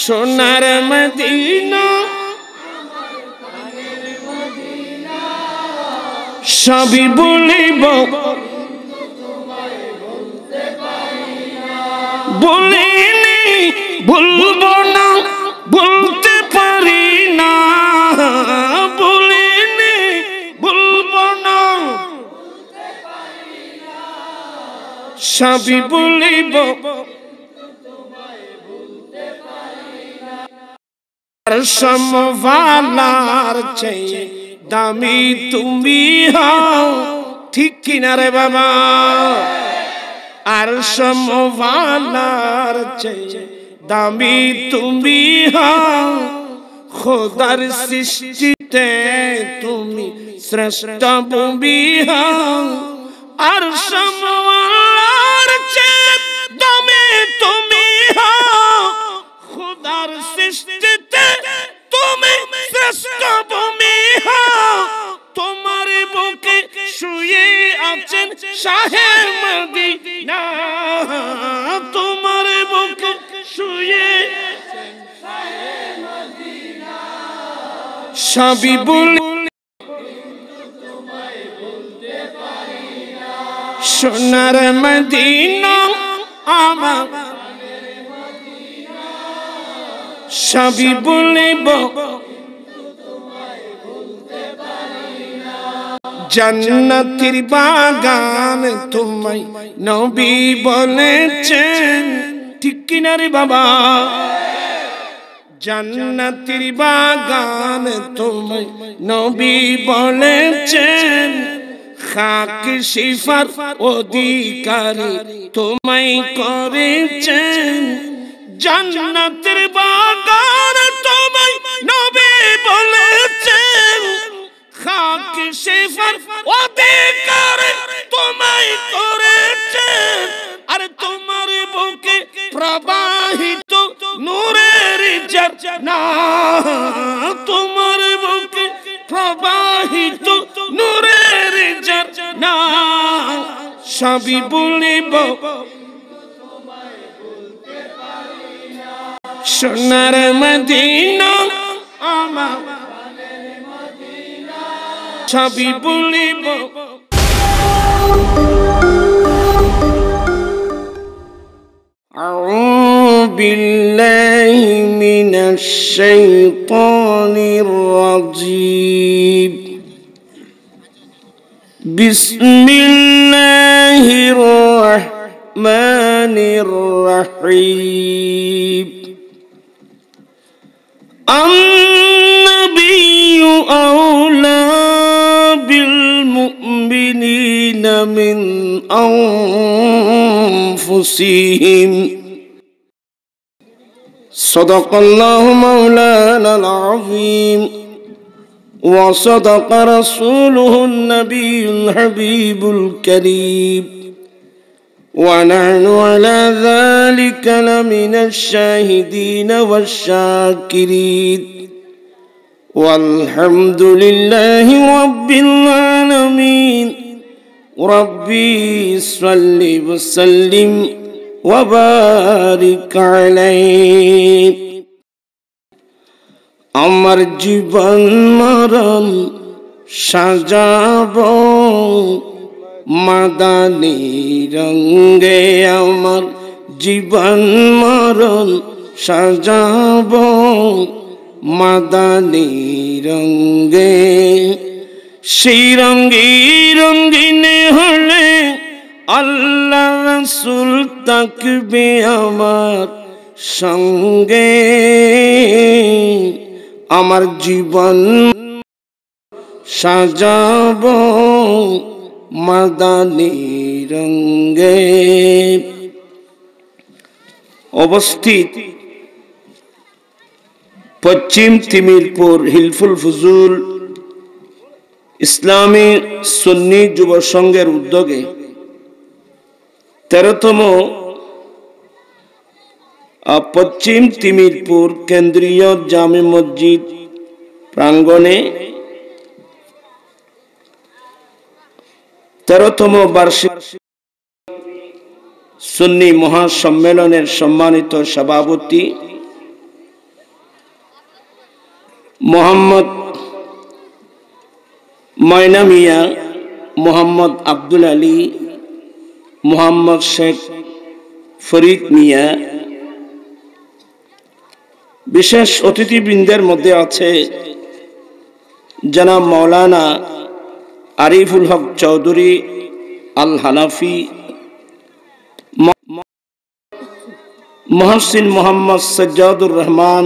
সোনার মদিনা সবই বলিব বলিনি বলবো না বলতে পারি না বলিনি বলবো না সবই বলিব সমভালার চেয়ে দামি তুমি হও ঠিক কিনা রে বাবা আর সমভালার চেয়ে দামি তুমি হও খোদার সৃষ্টিতে তুমি শ্রেষ্ঠ ভূমি হও আর সমভালার চেয়ে দামি তুমি হও খোদার সৃষ্টিতে তুমি শ্রেষ্ঠ ভূমি হও তোমার বুকে শুয়ে আছেন শাহে মদিনা তোমার বুকে শুয়ে আছেন শাহে মদিনা সবই বলি তোমায় বলতে পারি না সোনার মদিনা আমার সবই বলিব জান্নাতের বাগান তোমায় নবী বলেছেন ঠিক কিনা রে বাবা জান্নাতের বাগান তোমায় নবী বলেছেন খাক সিফার অধিকারী তোমায় করেছেন জান্নাতের বাগান তোমায় নবী বলেছেন খাক সিফার অধিকারী তোমায় করেছেন আর তোমার বুকে প্রবাহিত নূরের ঝরনা তোমার বুকে প্রবাহিত নূরের ঝরনা সবই বলিব সোনার মদিনা আমার সবই বলিব আউযু বিল্লাহি মিনাশ শাইতানির রাজীম বিসমিল্লাহির রাহমানির রহিম النبي أولى بالمؤمنين من أنفسهم صدق الله مولانا العظيم وصدق رسوله النبي الحبيب الكريم ونحن على ذلك لمن الشاهدين والشاكرين والحمد لله رب العالمين ربي صل وسلم وبارك عليه আমার জীবন মরণ সাজাবো মাদানী রঙে আমার জীবন মরণ সাজাবো মাদানী রঙে সেই রঙে রঙিনে হলে আল্লাহ রাসূল থাকবে আমার সঙ্গে আমার জীবন সাজাবো মাদানী রঙে অবস্থিত পশ্চিম তিমিরপুর হিলফুল ফুজুল ইসলামী সুন্নি যুব সংঘের উদ্যোগে 13তম পশ্চিম তিমিরপুর কেন্দ্রীয় জামে মসজিদ প্রাঙ্গণে 13তম বার্ষিক সুন্নি মহাসম্মেলনের সম্মানিত সভাপতি মোহাম্মদ ময়না মিয়া, মোহাম্মদ আব্দুল আলী, মোহাম্মদ শেখ ফরিদ মিয়া। বিশেষ অতিথিবৃন্দের মধ্যে আছে জনাব মাওলানা আরিফুল হক চৌধুরী আল হানাফি, মহসিন মোহাম্মদ সজ্জাদুর রহমান,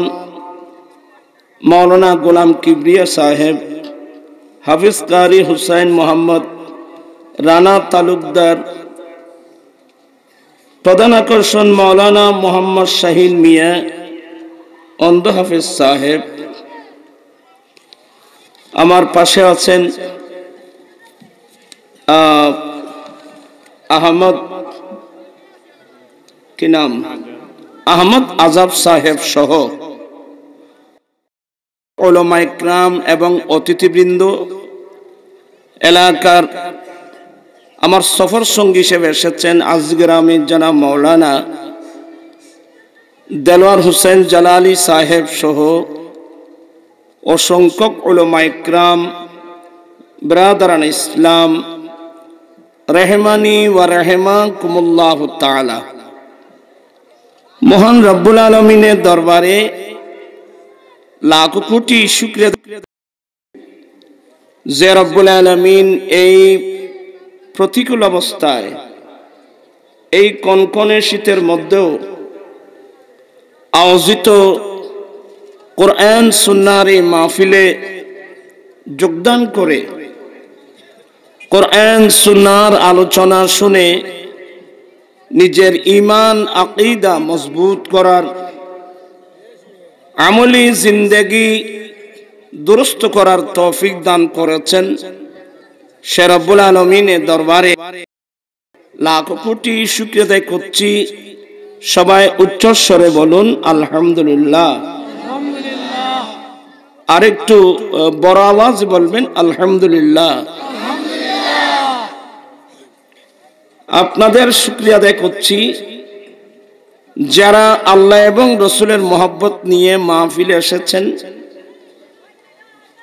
মাওলানা গোলাম কিবরিয়া সাহেব, হাফিজ কারি হুসাইন মোহাম্মদ রানা তালুকদার। প্রধান আকর্ষণ মাওলানা মোহাম্মদ শাহিন মিয়া, অন্ধ হাফিজ সাহেব। আমার পাশে আছেন আহমদ, কি নাম, আহমদ আজাব সাহেব সহ উলামা ইকরাম এবং অতিথিবৃন্দ, এলাকার আমার সফর সঙ্গী হিসেবে এসেছেন আজগ্রামী জনাব মাওলানা দেলোয়ার হোসেন জালালি সাহেব সহ অসংখ্য উলামা ইকরাম, ব্রাদারান ইসলাম, রহমানি ওয়া রাহমাকুমুল্লাহু তাআলা। মহান রব্বুল আলামিনের দরবারে লাখ কোটি শুকরিয়া যে রব্বুল আলামিন এই প্রতিকূল অবস্থায়, এই কনকনে শীতের মধ্যেও আয়োজিত কোরআন সুন্নাহর এই মাহফিলে যোগদান করে কোরআন সুন্নাহর আলোচনা শুনে নিজের ঈমান আকীদা মজবুত করার, আমলি জিন্দেগি দুরুস্ত করার তৌফিক দান করেছেন। সে রব্বুল আলামিনের দরবারে লাখ কোটি শুকরিয়া আদায় করছি। সবাই উচ্চ স্বরে বলুন আলহামদুলিল্লাহ। আরেকটু বড় আওয়াজ বলবেন আলহামদুলিল্লাহ। আপনাদের শুকরিয়া আদায় করছি যারা আল্লাহ এবং রসুলের মহব্বত নিয়ে মাহফিলে এসেছেন।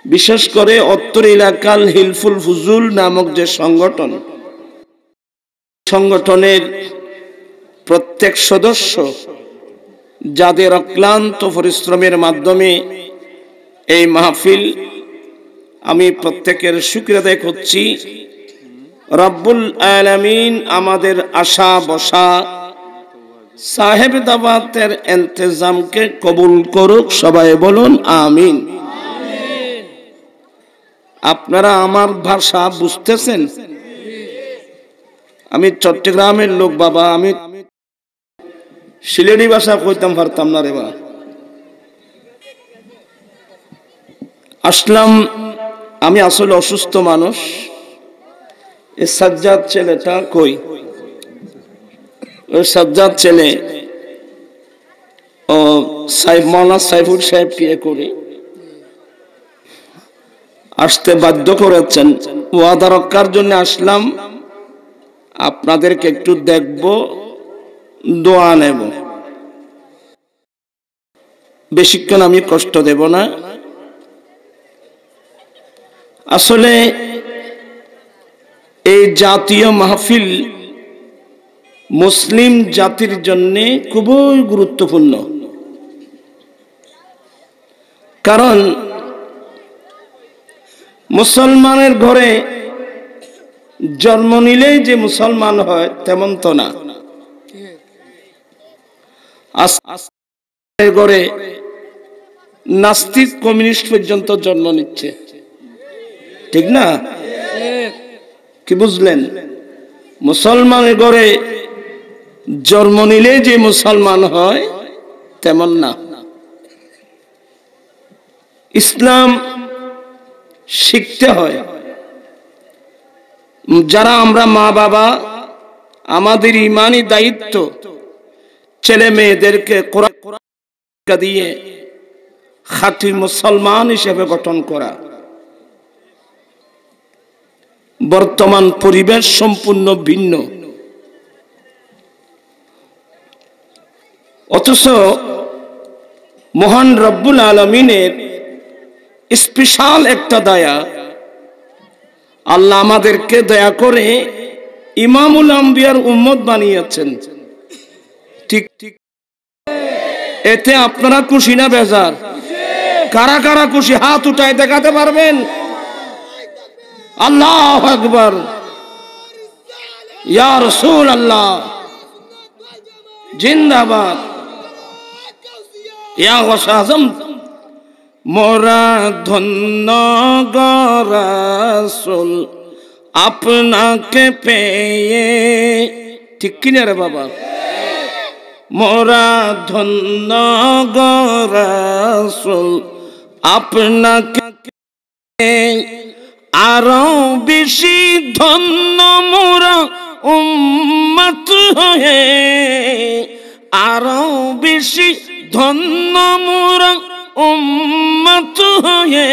বিশেষ করে উত্তর এলাকার হিলফুল ফুজুল নামক যে সংগঠনের প্রত্যেক সদস্য, যাদের অক্লান্ত পরিশ্রমের মাধ্যমে এই মাহফিল, আমি প্রত্যেকের শুকরিয়া আদায় করছি। রব্বুল আলামিন আমাদের আশা বসা সাহেব দাওয়াতের ইন্তজামকে কবুল করুক। সবাই বলুন আমিন। আপনারা আমার ভাষা বুঝতেছেন? আমি চট্টগ্রামের লোক বাবা, আমি সিলেটি ভাষা কইতাম পারতাম না রে বা। আসলাম, আমি আসলে অসুস্থ মানুষ। এই সাজ্জাদ ছেলেটা কই? ওই সাজ্জাদ ছেলে ও মাওলানা সাইফুল সাহেব কে করে আসতে বাধ্য করেছেন। ওয়াদা রক্ষার জন্য আসলাম, আপনাদেরকে একটু দেখব, দোয়া নেব। বেশিক্ষণ আমি কষ্ট দেব না। আসলে এই জাতীয় মাহফিল মুসলিম জাতির জন্য খুবই গুরুত্বপূর্ণ। কারণ মুসলমানের ঘরে জন্ম নিলেই যে মুসলমান হয় তেমন তো না। ঘরে নাস্তিক কমিউনিস্ট পর্যন্ত জন্ম নিচ্ছে, ঠিক না? কি বুঝলেন? মুসলমানের ঘরে জন্ম নিলে যে মুসলমান হয় তেমন না। ইসলাম শিখতে হয়। যারা আমরা মা বাবা, আমাদের ঈমানি দায়িত্ব ছেলে মেয়েদেরকে কোরআন দিয়ে খাঁটি মুসলমান হিসেবে গঠন করা। বর্তমান পরিবেশ সম্পূর্ণ ভিন্ন, অথচ মহান রব্বুল আলামিনের স্পেশাল একটা দয়া। আল্লাহ আমাদেরকে দয়া করে ইমামুল আম্বিয়ার উম্মত বানিয়েছেন। ঠিক ঠিক, এতে আপনারা খুশি না বেজার? কারা কারা খুশি হাত উঠায় দেখাতে পারবেন? আল্লাহু আকবার, ইয়া রাসূলুল্লাহ জিন্দাবাদ, ইয়া গাউসে আজম। মোরা ধন্য গো রাসূল আপনাকে পেয়ে, ঠিক কিনা রে বাবা? মোরা ধন্য গো রাসূল আপনাকে আরো বেশি ধন্য মোরা উম্মত হয়ে, আরো বেশি ধন্য মোরা উম্মত হয়ে,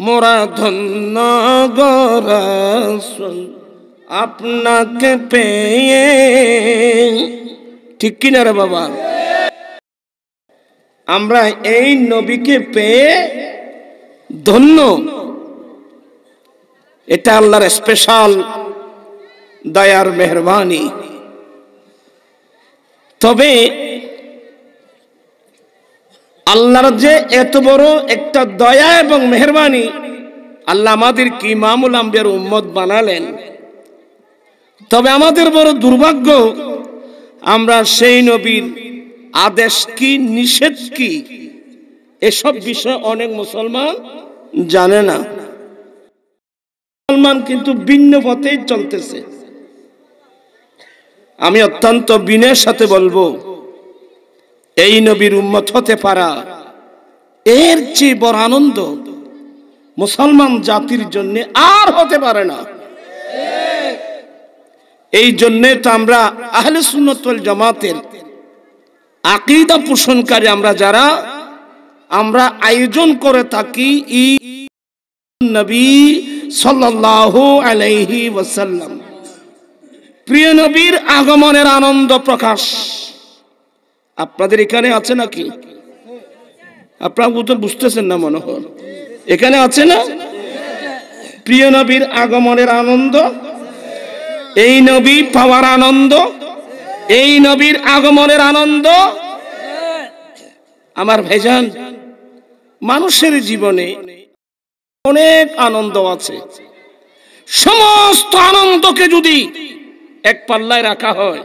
মোরা ধন্য গো রাসূল আপনাকে পেয়ে। ঠিক কিনা রে বাবা? আমরা এই নবীকে পেয়ে ধন্য। এটা আল্লাহর স্পেশাল দয়ার মেহরবানি। তবে আল্লাহর যে এত বড় একটা দয়া এবং মেহরবানি, আল্লাহ আমাদেরকে ইমামুল আম্বিয়ার উম্মত বানালেন। তবে আমাদের বড় দুর্ভাগ্য, আমরা সেই নবীর আদেশ কি নিষেধ কি এসব বিষয় অনেক মুসলমান জানে না। মুসলমান কিন্তু ভিন্ন পথেই চলতেছে। আমি অত্যন্ত বিনয়ের সাথে বলবো, এই নবীর উম্মত হতে পারা এর চেয়ে বড় আনন্দ মুসলমান জাতির জন্য আর হতে পারে না। এই জন্যে তো আমরা আহলে সুন্নাত ওয়াল জামাতের আকীদা পোষণকারী আমরা যারা, আমরা আয়োজন করে থাকি ঈদ নবী সাল্লাল্লাহু আলাইহি ওয়াসাল্লাম, প্রিয় নবীর আগমনের আনন্দ প্রকাশ। আপনাদের এখানে আছে নাকি? আপনারা তো বুঝতেছেন না মনে হয়। এখানে আছে না? প্রিয় নবীর আগমনের আনন্দ, এই নবী পাওয়ার আনন্দ, এই নবীর আগমনের আনন্দ। আমার ভাইজান, মানুষের জীবনে অনেক আনন্দ আছে। সমস্ত আনন্দকে যদি এক পাল্লায় রাখা হয়,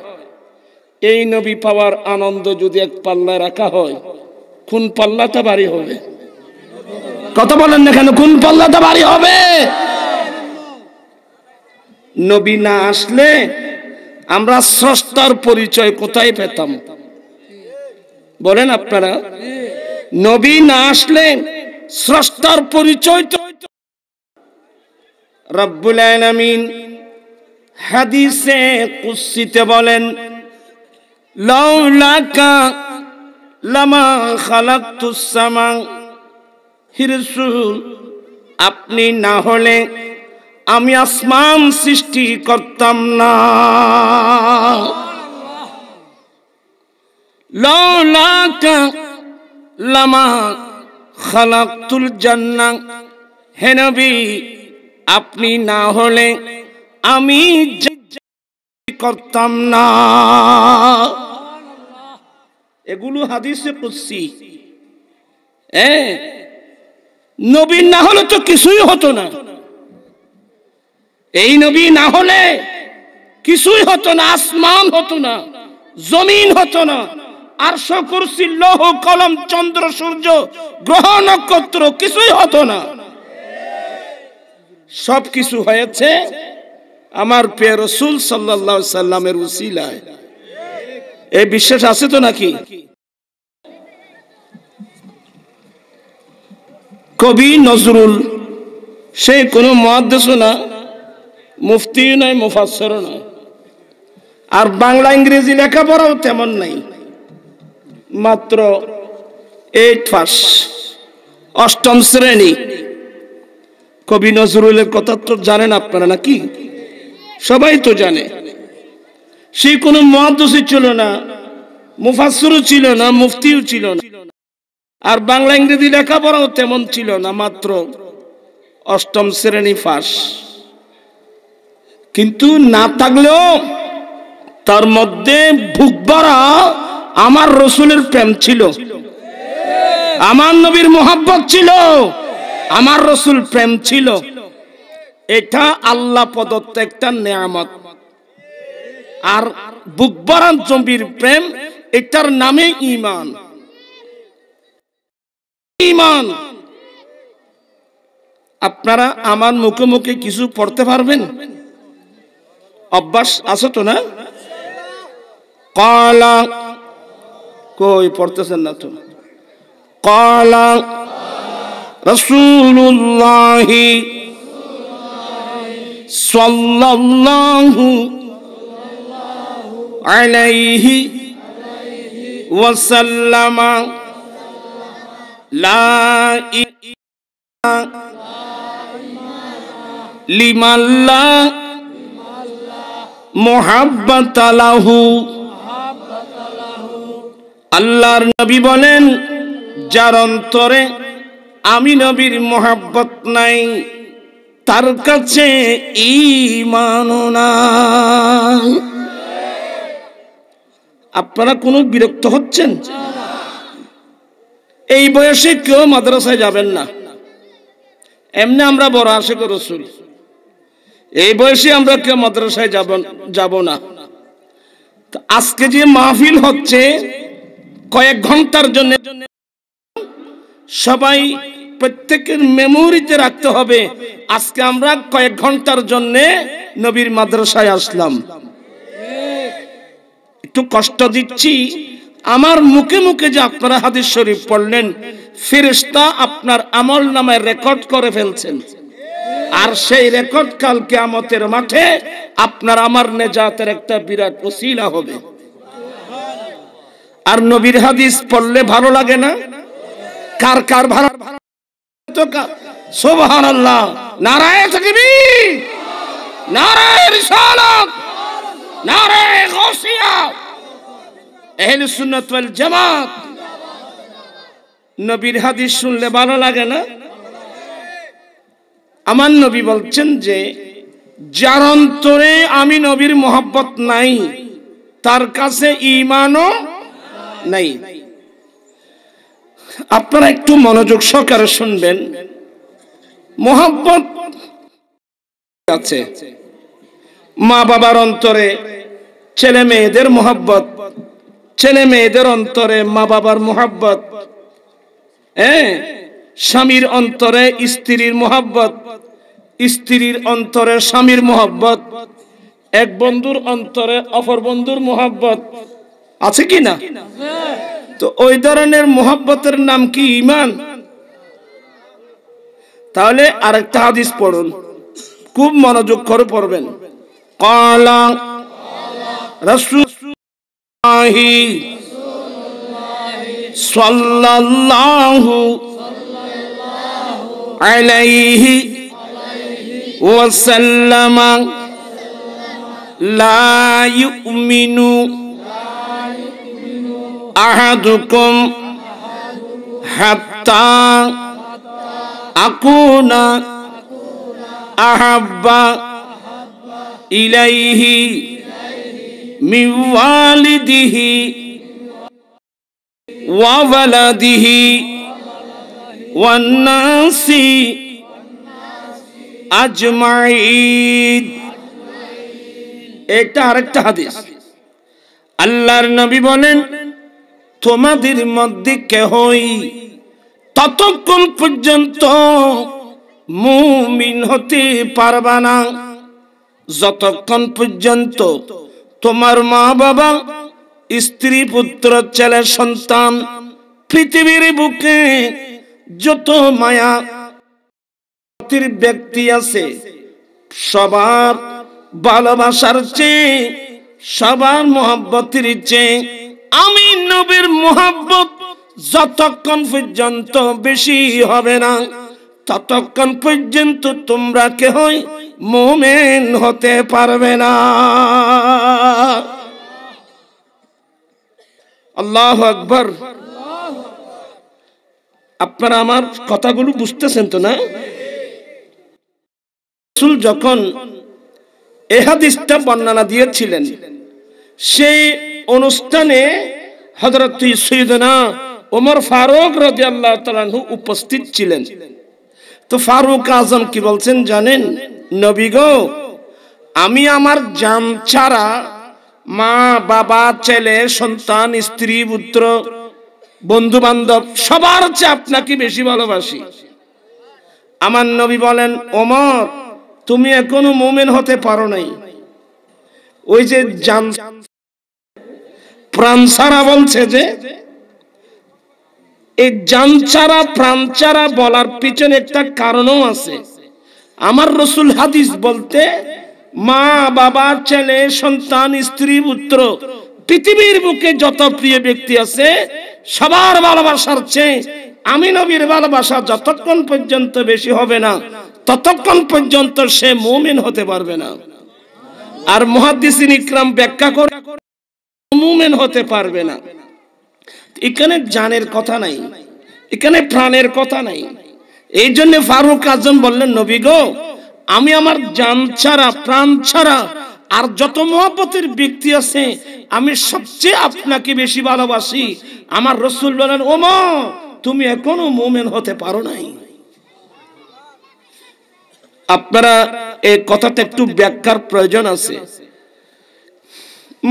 এই নবী পাওয়ার আনন্দ যদি এক পাল্লায় রাখা হয়, কোন পাল্লাটা ভারী হবে? কথা বলেন না কেন? কোন পাল্লাটা ভারী হবে? নবী না আসলে আমরা স্রষ্টার পরিচয় কোথায় পেতাম বলেন আপনারা? নবী না আসলে স্রষ্টার পরিচয় তো রব্বুল আলামিন হাদিসে কুদসিতে বলেন, লাউলাকা লামা খালাকতুস সামা। হে রাসূল, আপনি না হলে আমি আসমান সৃষ্টি করতাম না। লাউলাকা লামা খালাকতুল জান্নাহ। হে নবী, আপনি না হলে আমি করতাম না। এগুলো হাদিসে কুদসি। নবী না হলে তো কিছুই হতো না। এই নবী না হলে কিছুই হতো না। আসমান হতো না, জমিন হতো না, আরশ কুরসি লৌহ কলম চন্দ্র সূর্য গ্রহ নক্ষত্র কিছুই হতো না। সব কিছু হয়েছে আমার প্রিয় রাসূল সাল্লাল্লাহু আলাইহি সাল্লামের উসিলায়। এই বিশ্বাস আছে তো নাকি? কবি নজরুল, সে কোনো মুহাদ্দিসও না, মুফতিও নয়, মুফাসসিরও নয়, আর বাংলা ইংরেজি লেখাপড়াও তেমন নাই, মাত্র 8 পাস, 8ম শ্রেণী। কবি নজরুলের কথা তো জানেন আপনারা নাকি? সবাই তো জানে। সে কোনো মুহাদ্দিস ছিল না, মুফাসসিরও ছিল না, মুফতিও ছিল না। আর বাংলা ইংরেজি লেখাপড়াও তেমন ছিল না, মাত্র অষ্টম শ্রেণী পাস। কিন্তু না থাকলেও তার মধ্যে বুক ভরা আমার রসুলের প্রেম ছিল, আমার নবীর মোহাব্বত ছিল, আমার রসুল প্রেম ছিল। এটা আল্লাহ প্রদত্ত একটা নেয়ামত। আর বুক ভরা নবীর প্রেম, এটার নামে ঈমান। ঈমান আপনারা আমার মুখে মুখে কিছু পড়তে পারবেন? অভ্যাস আছে তো না? ক্বালা, কই পড়তেছেন না তো? ক্বালা রাসূলুল্লাহি সাল্লাল্লাহু আলাইহি ওয়াসাল্লাম, লা ইলাহা লিমান লা মুহাব্বাতা লাহু। আল্লাহর নবী বলেন, যার অন্তরে আমি নবীর মোহাব্বত নাই, তার কাছে ঈমানও নাই। আপনারা কোনো বিরক্ত হচ্ছেন? এই বয়সে কেউ মাদ্রাসায় যাবেন না। এমনি আমরা বড় আশিক রাসূল, এই বয়সে আমরা কেউ মাদ্রাসায় যাব না। আজকে যে মাহফিল হচ্ছে কয়েক ঘন্টার জন্য, সবাই প্রত্যেকের মেমোরিতে রাখতে হবে, আজকে আমরা কয়েক ঘন্টার জন্য নবীর মাদ্রাসায় আসলাম। একটু কষ্ট দিচ্ছি, আমার মুখে মুখে যে আপনারা হাদিস শরীফ পড়লেন, ফেরেশতা আপনার আমল নামায় রেকর্ড করে ফেলছেন। আর সেই রেকর্ড কাল কিয়ামতের মাঠে আপনার আমার নেজাতের একটা বিরাট ওসিলা হবে। আর নবীর হাদিস পড়লে ভালো লাগে না? কার কার ভালো? সুবহানাল্লাহ, নারায়ে তাকবীর, নারায়ে রিসালাত, নারায়ে গাউসিয়া, আহলে সুন্নাত ওয়াল জামাত। নবীর হাদিস শুনলে ভালো লাগে না? আমার নবী বলছেন যে যার অন্তরে আমি নবীর মোহাব্বত নাই, তার কাছে ঈমানও নাই। আপনারা একটু মনোযোগ সহকারে শুনবেন। মোহাব্বত আছে মা বাবার অন্তরে, ছেলে মেয়েদের মোহাব্বত, ছেলে মেয়েদের অন্তরে মা বাবার মোহাব্বত, স্বামীর অন্তরে স্ত্রীর মোহাব্বত, স্ত্রীর অন্তরে স্বামীর মোহাব্বত, এক বন্ধুর অন্তরে অপর বন্ধুর মোহাব্বত, আছে কি না? তো ওই ধরনের মোহাব্বতের নাম কি ঈমান? তাহলে আরেকটা হাদিস পড়ুন, খুব মনোযোগ করে পড়বেন। ক্বালা রাসূলুল্লাহি সাল্লাল্লাহু আলাইহি ওয়াসাল্লাম, লা ইউমিনু আহাদুকুম হাত্তা আকুনা আহাব্বা ইলাইহি মিন ওয়ালিদিহি ওয়া ওয়ালাদিহি ওয়ান নাসি আজমাইন। এটা আরেকটা হাদিস। আল্লাহর নবী বলেন, তোমাদের মধ্যে কেহই ততক্ষণ পর্যন্ত মুমিন হতে পারবা না যতক্ষণ পর্যন্ত তোমার মা বাবা, স্ত্রী, পুত্র, ছেলে, সন্তান, পৃথিবীর বুকে যত মায়া ব্যক্তি আছে, সবার ভালোবাসার চেয়ে, সবার মোহাব্বতের চেয়ে আমি নবীর মোহাব্বত যতক্ষণ পর্যন্ত বেশি হবে না, ততক্ষণ পর্যন্ত তোমরা কেহই মুমিন হতে পারবে না। আল্লাহু আকবার। আপনারা আমার কথাগুলো বুঝতেছেন তো না? রাসূল যখন এই হাদিসটা বর্ণনা দিয়েছিলেন, সেই অনুষ্ঠানে হযরত সাইয়েদনা ওমর ফারুক রাদিয়াল্লাহু তাআলা আনহু উপস্থিত ছিলেন। তো ফারুক আজম কি বলছেন জানেন? নবী গো, আমি আমার জান ছাড়া মা বাবা ছেলে সন্তান স্ত্রী পুত্র বন্ধু বান্ধব সবার চেয়ে আপনাকে বেশি ভালোবাসি। আমার নবী বলেন, ওমর তুমি এখনো মুমিন হতে পারো নাই। ওই যে জান প্রাণ ছাড়া বলছে, যে এই জান ছাড়া প্রাণ ছাড়া বলার পিছনে একটা কারণও আছে। আমার রাসূল হাদিস বলতে মা বাবা ছেলে সন্তান স্ত্রী পুত্র পৃথিবীর বুকে যত প্রিয় ব্যক্তি আছে সবার ভালোবাসার চেয়ে আমি নবীর ভালোবাসা যতক্ষণ পর্যন্ত বেশি হবে না ততক্ষণ পর্যন্ত সে মুমিন হতে পারবে না। আর মুহাদ্দিসিন ইকরাম ব্যাখ্যা করে মুমিন হতে পারবে না। এখানে জানের কথা নাই, এখানে প্রাণের কথা নাই। এই জন্য ফারুক আজম বললেন, নবী গো, আমি আমার জান ছাড়া প্রাণ ছাড়া আর যত মহব্বতের ব্যক্তি আছে আমি সবচেয়ে আপনাকে বেশি ভালোবাসি। আমার রাসূল বলেন, ওমর তুমি এখনো মুমিন হতে পারো নাই। আপনারা এই কথাটা একটু ব্যাখ্যার প্রয়োজন আছে।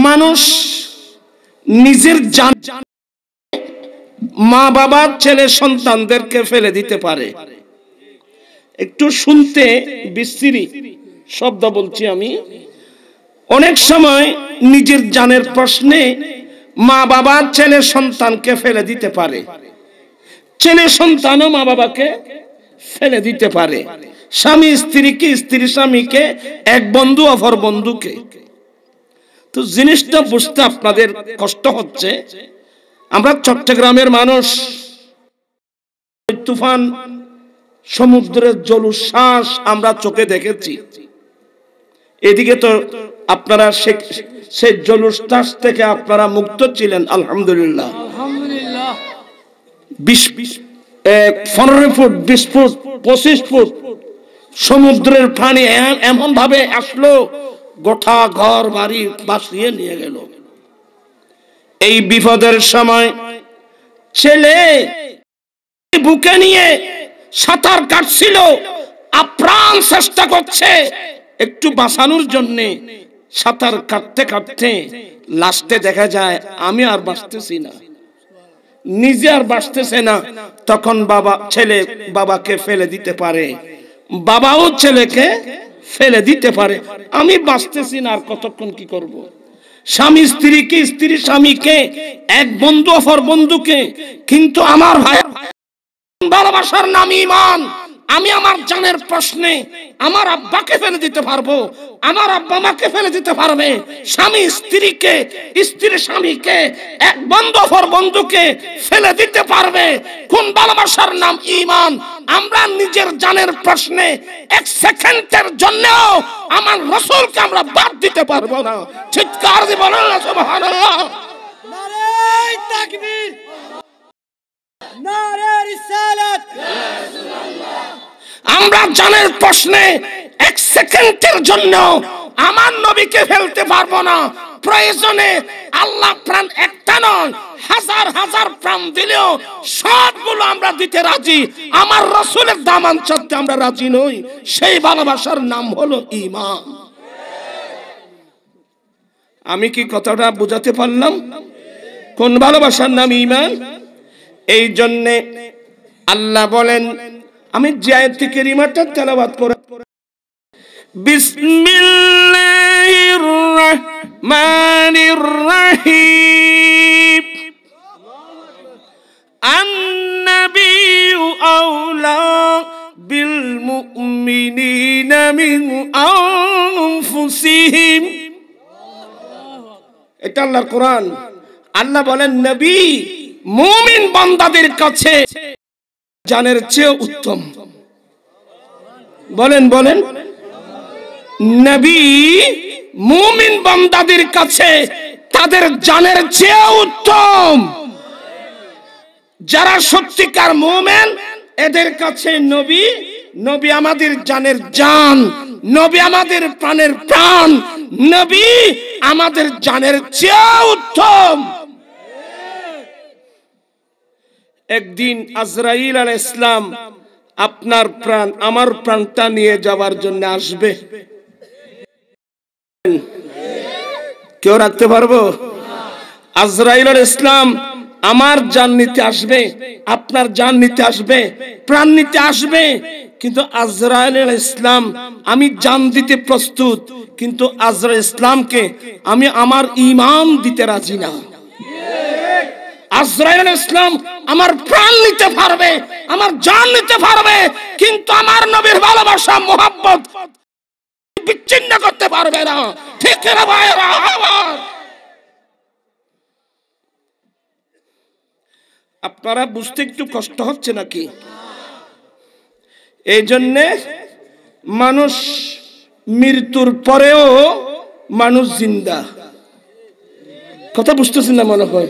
মানুষ নিজের জান মা বাবা ছেলে সন্তানদেরকে ফেলে দিতে পারে। একটু শুনতে বিশ্রী শব্দ বলছি আমি। অনেক সময় নিজের জানের প্রশ্নে মা বাবা ছেলে সন্তানকে ফেলে দিতে পারে, ছেলে সন্তানও মা বাবাকে ফেলে দিতে পারে, স্বামী স্ত্রীকে, স্ত্রী স্বামীকে, এক বন্ধু অপর বন্ধুকে। তো জিনিসটা বুঝতে আপনাদের কষ্ট হচ্ছে। আমরা চট্টগ্রামের মানুষ, তুফান সমুদ্রের জলোচ্ছ্বাস আমরা চোখে দেখেছি। এদিকে তো আপনারা সেই জলোচ্ছ্বাস থেকে আপনারা মুক্ত ছিলেন, আলহামদুলিল্লাহ। 15 ফুট 20 ফুট 25 ফুট সমুদ্রের পানি এমন ভাবে আসলো গোটা ঘর বাড়ি ভাসিয়ে নিয়ে গেল। এই বিপদের সময় ছেলে বুকে নিয়ে সাঁতার কাটছিল, আপ্রাণ চেষ্টা করছে একটু বাঁচানোর জন্য। সাঁতার কাটতে কাটতে লাস্টে দেখা যায় আমি আর বাঁচতেছি না, নিজে আর বাঁচতেছে না। তখন ছেলে বাবাকে ফেলে দিতে পারে, বাবাও ছেলেকে ফেলে দিতে পারে। আমি বাঁচতেছি না, আর কতক্ষণ কি করব? স্বামী স্ত্রীকে, স্ত্রী স্বামীকে, এক বন্ধু অপর বন্ধুকে। কিন্তু আমার ভাই, ভালোবাসার নাম ঈমান। আমি আমার জানের প্রশ্নে আমার আব্বাকে ফেলে দিতে পারবো, আমার আব্বা মাকে ফেলে দিতে পারবে, স্বামী স্ত্রীকে, স্ত্রী স্বামীকে, এক বন্ধু অপর বন্ধুকে ফেলে দিতে পারবে। কোন ভালোবাসার নাম ঈমান। আমরা নিজের জানের প্রশ্নে এক সেকেন্ডের জন্য আমার রাসূলকে আমরা বাদ দিতে পারবো না। চিৎকার দিয়ে বলেন সুবহানাল্লাহ। নারে তাকবীর, নারে রিসালাত। আমরা জানের প্রশ্নে এক সেকেন্ডের জন্য আমার নবীকে ফেলতে পারবো না। প্রয়োজনে আল্লাহ প্রাণ একটা নয়, হাজার হাজার প্রাণ দিলেও সবগুলো আমরা দিতে রাজি। আমার রাসূলের দামান ছাড়তে আমরা রাজি নই। সেই ভালোবাসার নাম হলো ঈমান। আমি কি কথাটা বুঝাতে পারলাম? কোন ভালোবাসার নাম ঈমান। এই জন্যে আল্লাহ বলেন, আমি যে আয়াত কারিমাটা তেলাওয়াত করে, বিসমিল্লাহির রাহমানির রাহিম, আন-নাবিয়্যু আওলা বিল মুমিনিনা মিন আনফুসিহিম। এটা আল্লাহর কোরআন। আল্লাহ বলেন, নবী মুমিন বান্দাদের কাছে জানের চেয়ে উত্তম। বলেন বলেন, নবী মুমিন বান্দাদের কাছে তাদের জানের চেয়ে উত্তম। যারা সত্যিকার মুমিন এদের কাছে নবী নবী আমাদের জানের জান, নবী আমাদের প্রাণের প্রাণ, নবী আমাদের জানের চেয়ে উত্তম। একদিন আজরাইল আলাইহিস সালাম আপনার প্রাণ আমার প্রাণটা নিয়ে যাওয়ার জন্য আসবে। কেউ রাখতে পারবো? আজরাইল আলাইহিস সালাম আমার জান নিতে আসবে, আপনার জান নিতে আসবে, প্রাণ নিতে আসবে। কিন্তু আজরাইল আলাইহিস সালাম আমি জান দিতে প্রস্তুত, কিন্তু আজরাইল ইসলামকে আমি আমার ঈমান দিতে রাজি না। আজরাইল আলাইহিস সালাম আমার প্রাণ নিতে পারবে, আমার জান নিতে পারবে, কিন্তু আমার নবীর ভালোবাসা মোহাব্বত বিচ্ছিন্ন করতে পারবে না। ঠিক না ভাইরা? আপনারা বুঝতে একটু কষ্ট হচ্ছে নাকি? এই জন্যে মানুষ মৃত্যুর পরেও মানুষ জিন্দা। কথা বুঝতেছেন না মনে হয়?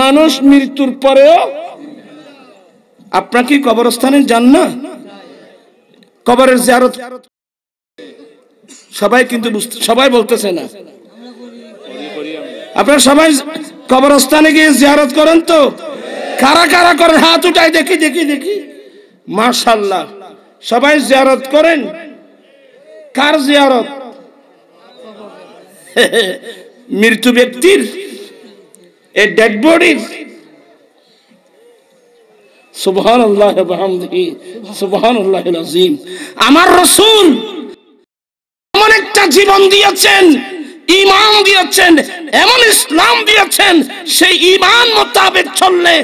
মানুষ মৃত্যুর পরেও, আপনারা কি কবরস্থানে যান না? কবরের জিয়ারত সবাই কিন্তু সবাই বলতেছে না। আপনারা সবাই কবরস্থানে গিয়ে জিয়ারত করেন তো? কারা কারা করেন? হাত উঠাই দেখি দেখি দেখি। মাশাআল্লাহ, সবাই জিয়ারত করেন। কার জিয়ারত? মৃত্যু ব্যক্তির, এই ডেড বডির। সুবহানাল্লাহ ওয়া বিহামদিহি সুবহানাল্লাহিল আযীম। আমার রাসূল এমন একটা জীবন দিয়েছেন, ঈমান দিয়েছেন, এমন ইসলাম দিয়েছেন, সেই ঈমান মোতাবেক চললে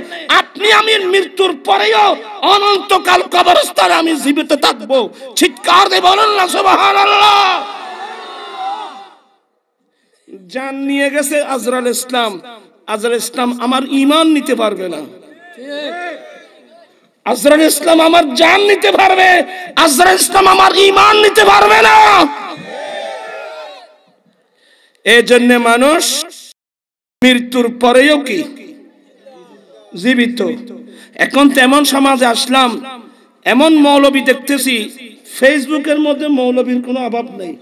আপনি আমি মৃত্যুর পরেও অনন্তকাল কবরস্থানে আমি জীবিত থাকবো। চিৎকার দিয়ে বলেন না সুবহানাল্লাহ। জান নিয়ে গেছে আজরাইল ইসলাম, আজরাইল ইসলাম আমার ঈমান নিতে পারবে না। আজরাইল ইসলাম আমার জান নিতে পারবে, আজরাইল ইসলাম আমার ঈমান নিতে পারবে না। এই জন্য মানুষ মৃত্যুর পরেও কি জীবিত। এখন তেমন সমাজে আসলাম, এমন মৌলবী দেখতেছি, ফেসবুকের মধ্যে মৌলবীর কোনো অভাব নেই।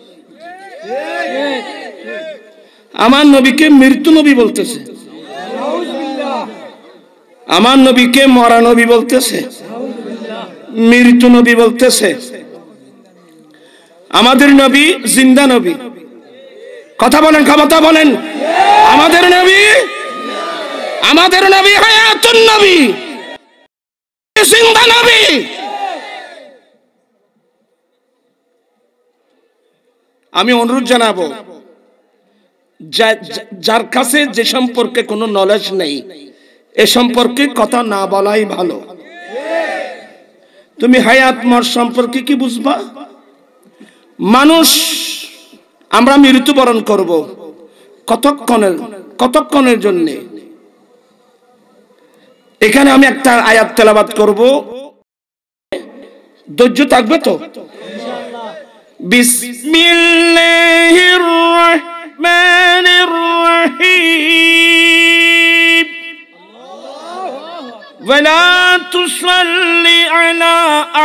আমার নবীকে মৃত্যু নবী বলতেছে, আমার নবীকে মরা নবী বলতেছে, মৃত্যু নবী বলতেছে। আমাদের নবী জিন্দা নবী। কথা বলেন, ক্ষমতা বলেন। আমাদের নবী, আমাদের নবী হায়াতুন নবী, জিন্দা নবী। আমি অনুরোধ জানাবো, যার কাছে যে সম্পর্কে কোনো নলেজ নেই এ সম্পর্কে কথা না বলাই ভালো। তুমি হায়াত মর সম্পর্কে কি বুঝবা? মানুষ, আমরা মৃত্যুবরণ করব কতক্ষণের জন্য? এখানে আমি একটা আয়াত তেলাওয়াত করব, ধৈর্য থাকবে তো? বিসমিল্লাহির রাহমানির রহিম। ওয়ালা তুসাল্লি আলা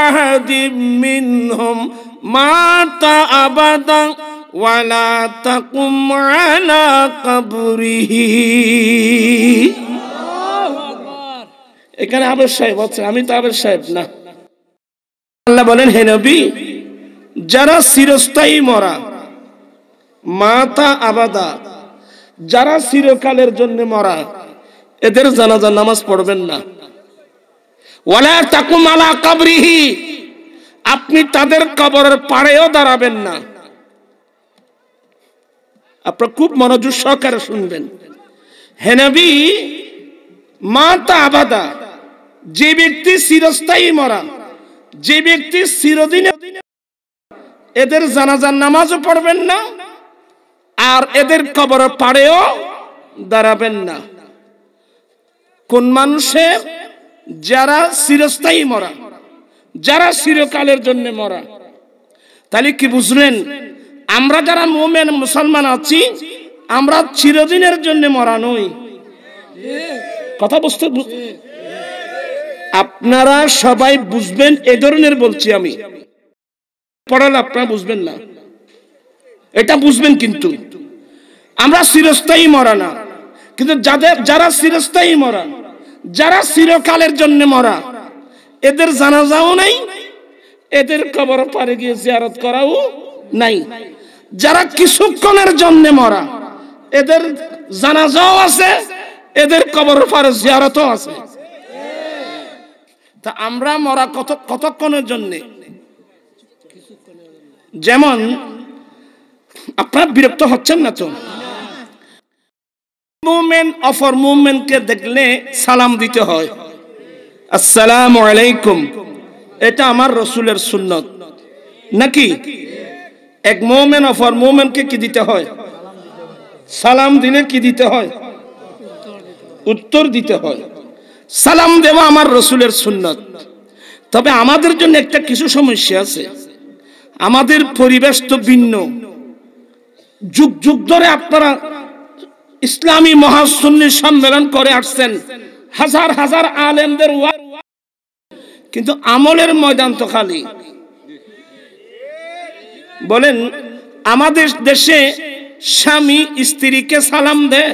আহাদিম মিনহুম মাতা আবাদা ওয়ালা তাকুম আলা কবরিহি। এখানে আবেদ সাহেব আছে, আমি তো আবেদ সাহেব না। আল্লাহ বলেন, হে নবী, যারা চিরস্থায়ী মরা, মাতা আবাদা, যারা চিরকালের জন্য মরা, এদের জানাজা নামাজ পড়বেন না। ওয়ালা তাকুম আলা কবরিহি, আপনি তাদের কবরের পাড়েও দাঁড়াবেন না। আপনারা খুব মনোযোগ সহকারে শুনবেন। হে নবী, মাতা আবাদা, যে ব্যক্তি চিরস্থায়ী মরা, যে ব্যক্তি চিরদিন, এদের জানাজার নামাজও পড়বেন না আর এদের কবরের পাড়েও দাঁড়াবেন না। কোন মানুষের? যারা চিরস্থায়ী মরা, যারা চিরকালের জন্য মরা। তাহলে কি বুঝলেন? আমরা যারা মুমিন মুসলমান আছি, আমরা চিরদিনের জন্য মরা নই। কথা বুঝতে আপনারা সবাই বুঝবেন এই ধরনের বলছি আমি, পড়ালে আপনারা বুঝবেন না, এটা বুঝবেন। কিন্তু আমরা চিরস্থায়ী মরা না, কিন্তু যারা চিরস্থায়ী মরা, যারা চিরকালের জন্য মরা, এদের জানাজাও নাই, এদের কবর পারে গিয়ে জিয়ারত করাও নাই। যারা কিছুক্ষণের জন্য মরা, এদের জানাজাও আছে, এদের কবর পারে জিয়ারতও আছে। তা আমরা মরা কতক্ষণের জন্য? যেমন আপনারা বিরক্ত হচ্ছেন না তো? মুমিন অপর মুমিনকে দেখলে সালাম দিতে হয়, আসসালামু আলাইকুম। এটা আমার রাসূলের সুন্নাত নাকি? এক মুমিন অপর মুমিনকে কি দিতে হয়? সালাম দিলে কি দিতে হয়? উত্তর দিতে হয়। সালাম দেওয়া আমার রাসূলের সুন্নাত। তবে আমাদের জন্য একটা কিছু সমস্যা আছে। আমাদের পরিবেশ তো ভিন্ন। যুগ যুগ ধরে আপনারা ইসলামী মহাসুন্নি সম্মেলন করে আসছেন, হাজার হাজার আলেমদের, কিন্তু আমলের ময়দান তো খালি। বলেন, আমাদের দেশে স্বামী স্ত্রীকে সালাম দেয়?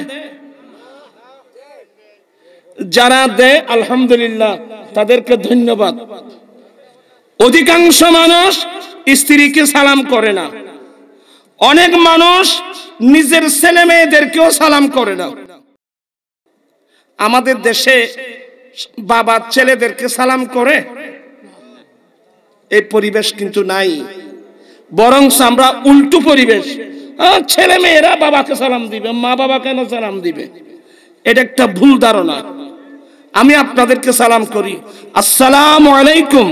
যারা দেয় আলহামদুলিল্লাহ, তাদেরকে ধন্যবাদ। অধিকাংশ মানুষ স্ত্রীকে সালাম করে না। অনেক মানুষ নিজের ছেলে মেয়েদেরকেও সালাম করে না। আমাদের দেশে বাবা ছেলেদেরকে সালাম করে? এই পরিবেশ কিন্তু নাই। বরং আমরা উল্টো পরিবেশ, ছেলে মেয়েরা বাবাকে সালাম দিবে, মা বাবা কেন সালাম দিবে? এটা একটা ভুল ধারণা। আমি আপনাদেরকে সালাম করি, আসসালামু আলাইকুম।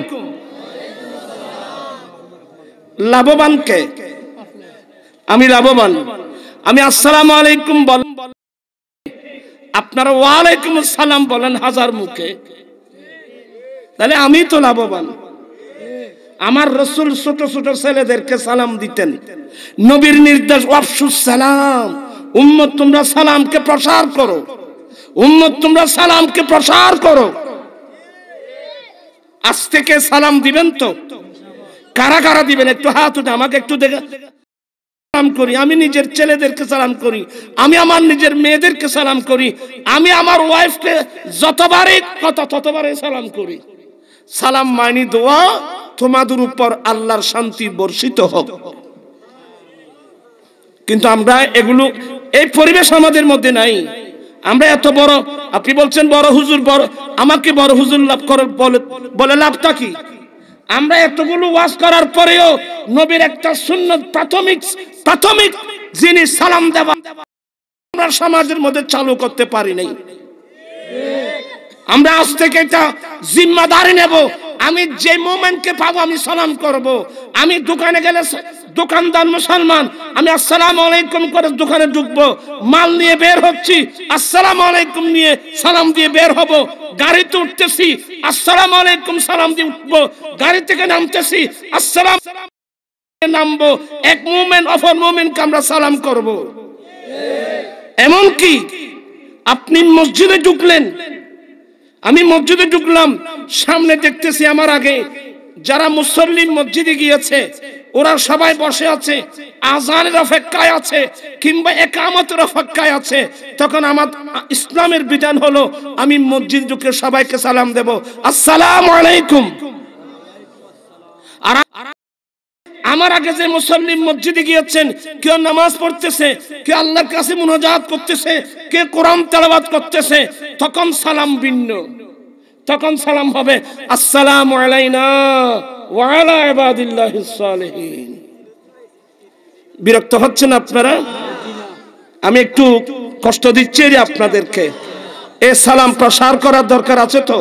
লাভবান কে? আমি লাভবান। আমি আসসালামু আলাইকুম বলেন, আপনারা ওয়ালাইকুম আসসালাম বলেন হাজার মুখে, তাহলে আমি তো লাভবান। আমার রাসূল ছোট ছোট ছেলেদেরকে সালাম দিতেন। নবীর নির্দেশ, ওয়াফশুস সালাম, উম্মত তোমরা সালামকে প্রসার করো, উম্মত তোমরা সালামকে প্রসার করো। আজ থেকে সালাম দিবেন তো? কারা কারা দিবেন? একটু হাত উঠে আমাকে একটু দেখে। সালাম করি, আমি নিজের ছেলেদেরকে সালাম করি, আমি আমার নিজের মেয়েদেরকে সালাম করি, আমি আমার ওয়াইফকে যতবারই কথা ততবারই সালাম করি। সালাম মানি দোয়া, তোমাদের উপর আল্লাহর শান্তি বর্ষিত হোক। কিন্তু আমরা এগুলো, এই পরিবেশ আমাদের মধ্যে নাই। আমরা এত বড়, আপনি বলছেন বড় হুজুর, বড় আমাকে বড় হুজুর লাভ করে বলে লাভটা কি? আমরা এতগুলো ওয়াজ করার পরেও নবীর একটা সুন্নত, প্রাথমিক জিনিস সালাম দেওয়া আমরা সমাজের মধ্যে চালু করতে পারি নাই। আমরা আজ থেকে এটা জিম্মাদারি নেব, আমি যে মোমেন্টকে পাবো আমি সালাম করব। আমি দোকানে গেলে দোকানদার মুসলমান, আমি আসসালামু আলাইকুম করে দোকানে ঢুকবো, মাল নিয়ে বের হচ্ছি আসসালামু আলাইকুম নিয়ে সালাম দিয়ে বের হব। গাড়িতে উঠতেছি আসসালামু আলাইকুম সালাম দিয়ে উঠবো, গাড়ি থেকে নামতেছি আসসালাম নামবো। এক মুমিন অপর মুমিনকে আমরা সালাম করব। এমন কি আপনি মসজিদে ঢুকলেন, আমি মসজিদে ঢুকলাম, সামনে দেখতেছি আমার আগে যারা মুসল্লি মসজিদে গিয়েছে ওরা সবাই বসে আছে, আযানের অপেক্ষায় আছে কিংবা ইকামতের অপেক্ষায় আছে। তখন আমার ইসলামের বিধান হলো আমি মসজিদ ঢুকে সবাইকে সালাম দেব, আসসালামু আলাইকুম। আর আমার আগে যে মুসল্লি মসজিদে গিয়েছেন, কেউ নামাজ পড়তেছে, কেউ আল্লাহর কাছে মুনাজাত করতেছে, কেউ কোরআন তেলাওয়াত করতেছে, তখন সালাম ভিন্ন। তখন সালাম হবে আসসালামু আলাইনা ওয়া আলা ইবাদিল্লাহিস সালিহিন। বিরক্ত হচ্ছেন আপনারা? আমি একটু কষ্ট দিচ্ছি আপনাদেরকে। এই সালাম প্রসার করার দরকার আছে তো?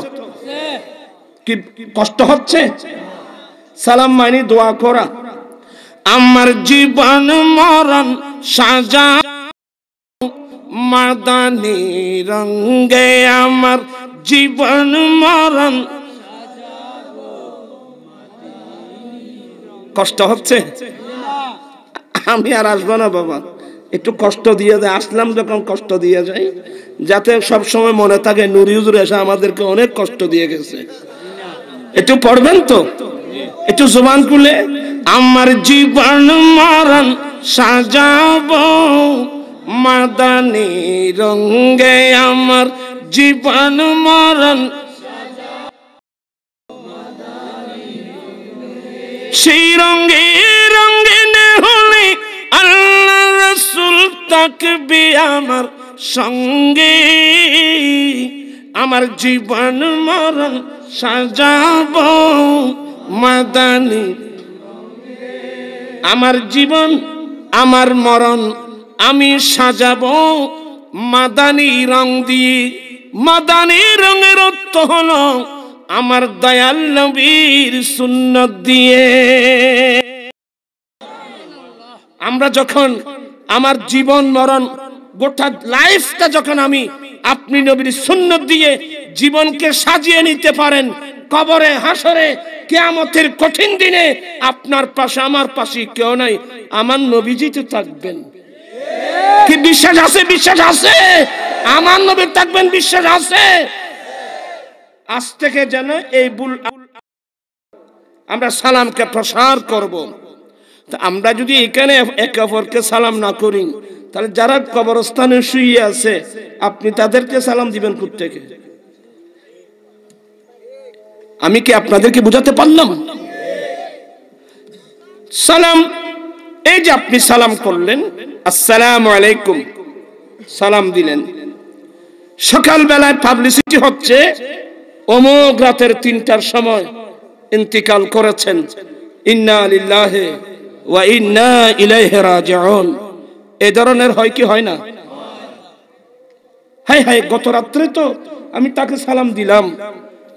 কি কষ্ট হচ্ছে? সালাম মানে দোয়া করা। আমার জীবন মরণ সাজা মাদানী রঙে, আমার জীবন মরণ। কষ্ট হচ্ছে? আমি আর আসবো না বাবা, একটু কষ্ট দিয়ে যায়, আসলাম যখন কষ্ট দিয়ে যায়, যাতে সব সময় মনে থাকে নুরি হুজুর এসে আমাদেরকে অনেক কষ্ট দিয়ে গেছে। একটু পড়বেন তো, একটু জবান খুলে। আমার জীবন মরণ সাজাবো মাদানী রঙে, আমার জীবন মরণ সেই রঙে রঙিনে হলে আল্লাহ রাসূল থাকবে আমার সঙ্গে। আমার জীবন মরণ সাজাবো মাদানী, আমার জীবন আমার মরণ আমি সাজাবো মাদানী রং দিয়ে। মাদানী রঙের অর্থ হলো আমার দয়াল নবীর সুন্নাত দিয়ে। আমরা যখন আমার জীবন মরণ গোটা লাইফটা যখন আমি আপনি নবীর সুন্নাত দিয়ে জীবনকে সাজিয়ে নিতে পারেন, কবরে হাসরে কিয়ামতের কঠিন দিনে আপনার পাশে আমার পাশে কেউ নাই, আমার নবীজি তো থাকবেন। কি বিশ্বাস আছে? বিশ্বাস আছে আমার নবী থাকবেন, বিশ্বাস আছে। আজ থেকে যেন এই ভুল আমরা সালামকে প্রসার করব। তা আমরা যদি এখানে একে অপরকে সালাম না করি, তাহলে যারা কবরস্থানে শুয়ে আছে আপনি তাদেরকে সালাম দিবেন কোত্থেকে? আমি কি আপনাদেরকে বুঝাতে পারলাম? সালাম, এই যে আপনি সালাম করলেন, আসসালামু আলাইকুম, সালাম দিলেন। সকাল বেলায় পাবলিসিটি হচ্ছে অমুক রাতের 3টার সময় ইন্তিকাল করেছেন, ইন্না লিল্লাহি ওয়া ইন্না ইলাইহি রাজিউন। এই ধরনের হয় কি হয় না? হাই হাই, গত রাত্রে তো আমি তাকে সালাম দিলাম,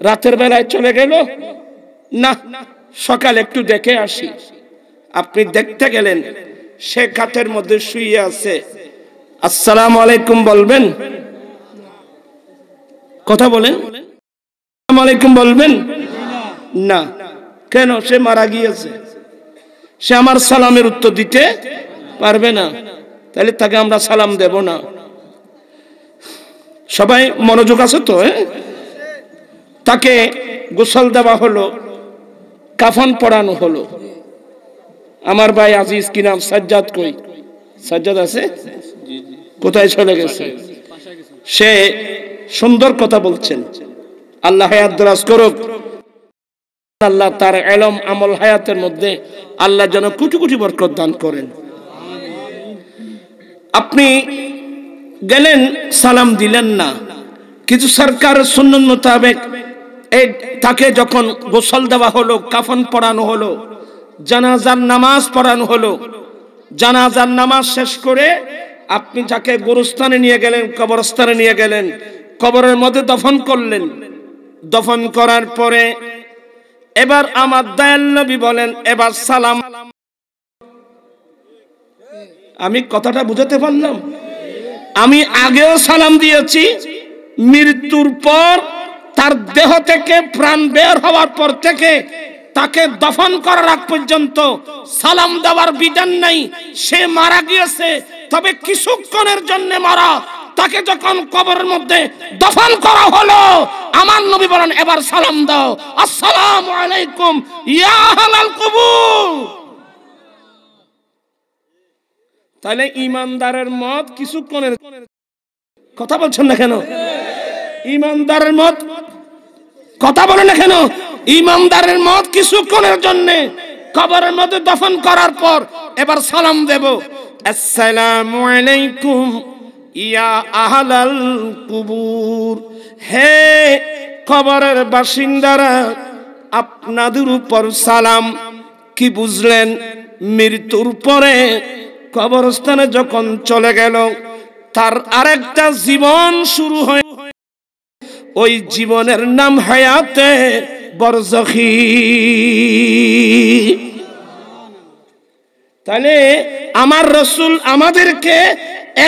রাতের বেলায় চলে গেল, না সকাল একটু দেখে আসি। আপনি দেখতে গেলেন, সে খাটের মধ্যে শুয়ে আছে, আসসালামু আলাইকুম বলবেন? কথা বলেন, আসসালামু আলাইকুম বলবেন না। কেন? সে মারা গিয়েছে, সে আমার সালামের উত্তর দিতে পারবে না, তাহলে তাকে আমরা সালাম দেব না। সবাই মনোযোগ আছে তো? তাকে গোসল দেওয়া হলো, কাফন পরানো হলো। আমার ভাই আজিজ কি নাম, সাজ্জাদ কই? সাজ্জাদ আছে? কোথায় চলে গেছে? সে সুন্দর কথা বলছেন, আল্লাহ হায়াত দরাজ করুক। আল্লাহ তার ইলম আমল হায়াতের মধ্যে আল্লাহ যেন কোটি কোটি বরকত দান করেন। আপনি গেলেন, সালাম দিলেন না, কিছু সরকার সুন্নাত মোতাবেক এই তাকে যখন গোসল দেওয়া হলো, কাফন পরানো হলো, জানাজার নামাজ পড়ানো হলো, জানাজার নামাজ শেষ করে আপনি যাকে গোরস্থানে নিয়ে গেলেন, কবরস্থানে নিয়ে গেলেন, কবরের মধ্যে দফন করলেন। দফন করার পরে এবার আমার দয়াল নবী বলেন, এবার সালাম। আমি কথাটা বুঝাতে পারলাম? আমি আগেও সালাম দিয়েছি, মৃত্যুর পর তার দেহ থেকে প্রাণ বের হওয়ার পর থেকে তাকে দফন করার আগ পর্যন্ত সালাম দেওয়ার বিধান নাই। সে মারা গিয়েছে, তবে কিছুক্ষণের জন্য মারা, তাকে যখন কবরের মধ্যে দফন করা হলো, আমার নবী বলেন, এবার সালাম দাও, আসসালামু আলাইকুম ইয়া আহলাল কুবুর। তাহলে ইমানদারের মত কিছুক্ষণের, কথা বলছেন না কেন? ইমানদারের মত কথা বলে না কেন? ইমানদারের মত কিছুক্ষণের জন্য কবরের মধ্যে দফন করার পর এবার সালাম দেব, আসসালামু আলাইকুম ইয়া আহলাল কুবুর। হে কবরের বাসিন্দারা, আপনাদের উপর সালাম। কি বুঝলেন? মৃত্যুর পরে কবরস্থানে যখন চলে গেল, তার আরেকটা জীবন শুরু হয়, ওই জীবনের নাম হায়াতে বরজখী। তাহলে আমার রাসূল আমাদেরকে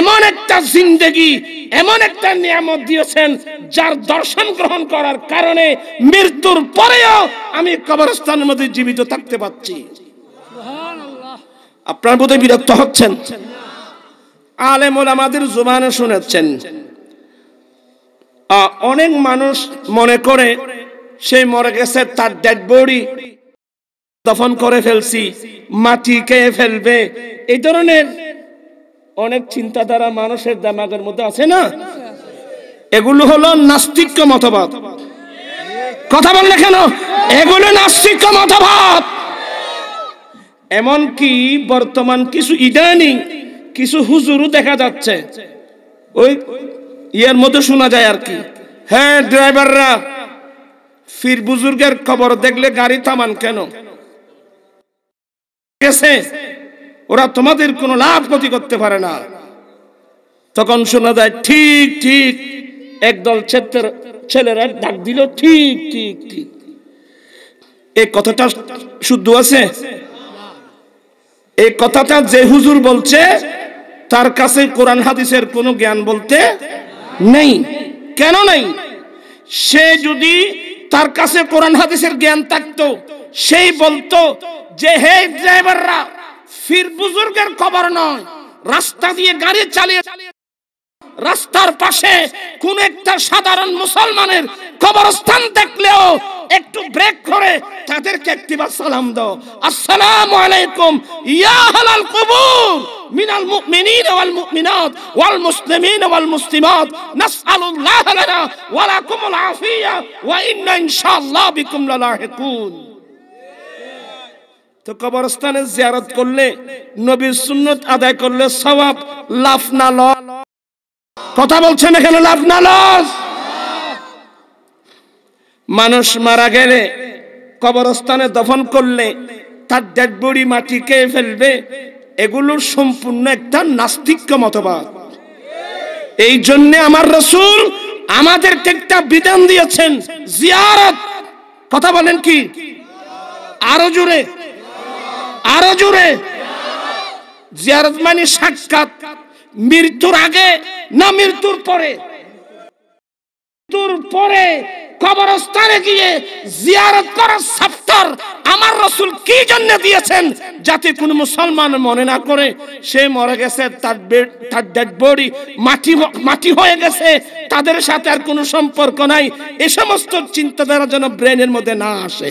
এমন একটা জিন্দেগি, এমন একটা নিয়ামত দিয়েছেন, যার দর্শন গ্রহণ করার কারণে মৃত্যুর পরেও আমি কবরস্থানের মধ্যে জীবিত থাকতে পারছি। আপনার বোধহয় বিরক্ত হচ্ছেন? আলেম ওলামাদের জবানে শুনেছেন, অনেক মানুষ মনে করে সেই মরে গেছে, তার ডেড বডি দফন করে ফেলছি, মাটি খেয়ে ফেলবে, এই ধরনের অনেক চিন্তাধারা মানুষের দিমাগের মধ্যে আছে না? এগুলো হলো নাস্তিক্য মতবাদ। কথা বললে কেন? এগুলো নাস্তিক্য মতবাদ। এমনকি বর্তমান কিছু ইদানিং কিছু হুজুরও দেখা যাচ্ছে, ওই ইয়ের মধ্যে শোনা যায় আর কি, হ্যাঁ ড্রাইভাররা ফির বুজুর্গের কবর দেখলে গাড়ি থামান কেন, ওরা তোমাদের কোনো লাভ ক্ষতি করতে পারে না। তখন শোনা যায় ঠিক ঠিক, একদল ছেলেরা ডাক দিল ঠিক ঠিক ঠিক। এই কথাটা শুদ্ধ আছে? এই কথাটা যে হুজুর বলছে তার কাছে কোরআন হাদিসের কোনো জ্ঞান বলতে নেই। কেন নাই? সে যদি তার কাছে কোরআন হাদিসের জ্ঞান থাকতো, সেই বলতো যে হে ড্রাইভাররা, ফির বুজুর্গের কবর নয়, রাস্তা দিয়ে গাড়ি চালিয়ে রাস্তার পাশে কোন একটা সাধারণ মুসলমানের কবরস্থান দেখলেও একটু ব্রেক করে তাদেরকে একটিবার সালাম দাও, আসসালামু আলাইকুম ইয়া আহলাল কুবুর মিনাল মুমিনিন ওয়াল মুমিনাত ওয়াল মুসলিমিন ওয়াল মুসলিমাত, নাসআলুল্লাহ লানা ওয়া লাকুমুল আফিয়া ওয়া ইন্না ইনশাআল্লাহ বিকুম লালাহিকুন। তো কবরস্থানে জিয়ারত করলে, নবীর সুন্নাত আদায় করলে সওয়াব, লাভ না লস? কথা বলছেন এখানে, লাভ না লস? মানুষ মারা গেলে কবরস্থানে দফন করলে তার ডেড বডি মাটি খেয়ে ফেলবে, এগুলো সম্পূর্ণ একটা নাস্তিক্য মতবাদ। এই জন্য আমার রাসূল আমাদেরকে একটা বিধান দিয়েছেন, জিয়ারত। কথা বলেন কি? আরো জোরে, আরো জোরে। জিয়ারত মানে সাক্ষাৎ। মৃত্যুর আগে না মৃত্যুর পরে? মৃত্যুর পরে কবরস্থানে গিয়ে জিয়ারত করার সফর আমার রাসূল কি জন্য দিয়েছেন? যাতে কোন মুসলমান মনে না করে সে মরে গেছে, তার ডেড বডি মাটি হয়ে গেছে, তাদের সাথে আর কোনো সম্পর্ক নাই, এই সমস্ত চিন্তাধারা যেন ব্রেনের মধ্যে না আসে।